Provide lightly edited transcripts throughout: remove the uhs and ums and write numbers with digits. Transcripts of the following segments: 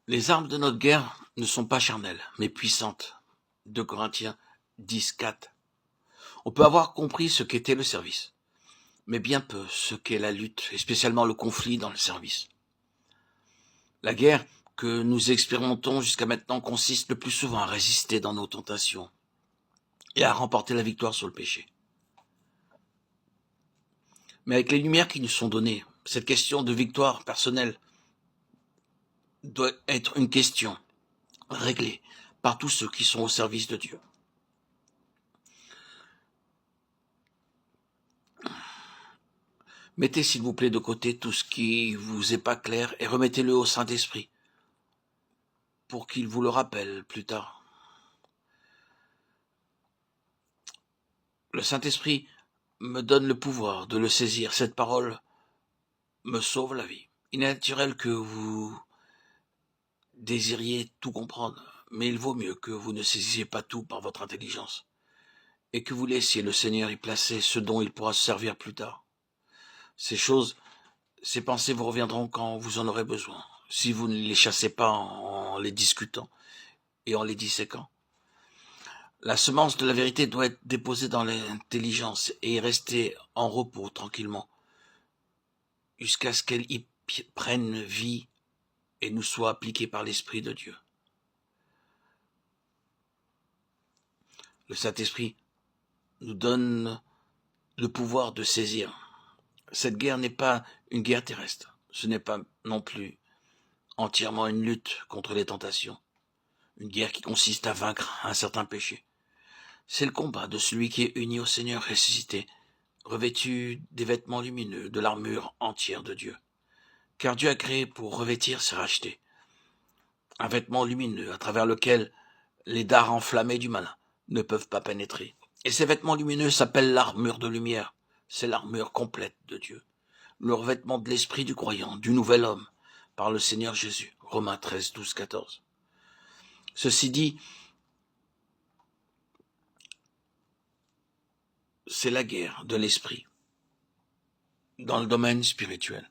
Les armes de notre guerre ne sont pas charnelles, mais puissantes. 2 Corinthiens 10, 4. On peut avoir compris ce qu'était le service, mais bien peu ce qu'est la lutte, et spécialement le conflit dans le service. La guerre que nous expérimentons jusqu'à maintenant consiste le plus souvent à résister dans nos tentations et à remporter la victoire sur le péché. Mais avec les lumières qui nous sont données, cette question de victoire personnelle doit être une question réglée par tous ceux qui sont au service de Dieu. Mettez s'il vous plaît de côté tout ce qui vous est pas clair et remettez-le au Saint-Esprit pour qu'il vous le rappelle plus tard. Le Saint-Esprit me donne le pouvoir de le saisir. Cette parole me sauve la vie. Il est naturel que vous désiriez tout comprendre, mais il vaut mieux que vous ne saisissiez pas tout par votre intelligence et que vous laissiez le Seigneur y placer ce dont il pourra se servir plus tard. Ces choses, ces pensées vous reviendront quand vous en aurez besoin, si vous ne les chassez pas en les discutant et en les disséquant. La semence de la vérité doit être déposée dans l'intelligence et y rester en repos tranquillement, jusqu'à ce qu'elle y prenne vie et nous soit appliquée par l'Esprit de Dieu. Le Saint-Esprit nous donne le pouvoir de saisir. Cette guerre n'est pas une guerre terrestre. Ce n'est pas non plus entièrement une lutte contre les tentations. Une guerre qui consiste à vaincre un certain péché. C'est le combat de celui qui est uni au Seigneur ressuscité, revêtu des vêtements lumineux, de l'armure entière de Dieu. Car Dieu a créé pour revêtir ses rachetés. Un vêtement lumineux à travers lequel les dards enflammés du malin ne peuvent pas pénétrer. Et ces vêtements lumineux s'appellent l'armure de lumière. C'est l'armure complète de Dieu. Le revêtement de l'esprit du croyant, du nouvel homme, par le Seigneur Jésus. Romains 13, 12, 14. Ceci dit, c'est la guerre de l'esprit dans le domaine spirituel.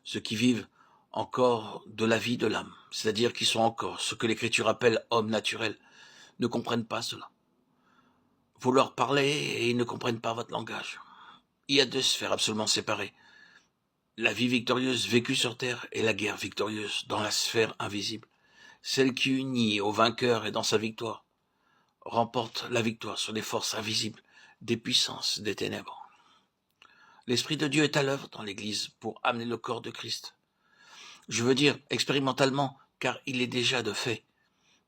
Ceux qui vivent encore de la vie de l'âme, c'est-à-dire qui sont encore ce que l'Écriture appelle hommes naturels, ne comprennent pas cela. Vous leur parlez et ils ne comprennent pas votre langage. Il y a 2 sphères absolument séparées. La vie victorieuse vécue sur terre et la guerre victorieuse dans la sphère invisible. Celle qui unit au vainqueur et dans sa victoire remporte la victoire sur les forces invisibles des puissances des ténèbres. L'Esprit de Dieu est à l'œuvre dans l'Église pour amener le corps de Christ. Je veux dire expérimentalement, car il est déjà de fait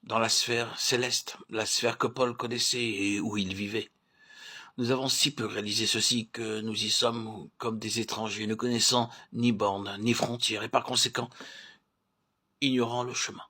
dans la sphère céleste, la sphère que Paul connaissait et où il vivait. Nous avons si peu réalisé ceci que nous y sommes comme des étrangers, ne connaissant ni bornes, ni frontières, et par conséquent, ignorant le chemin.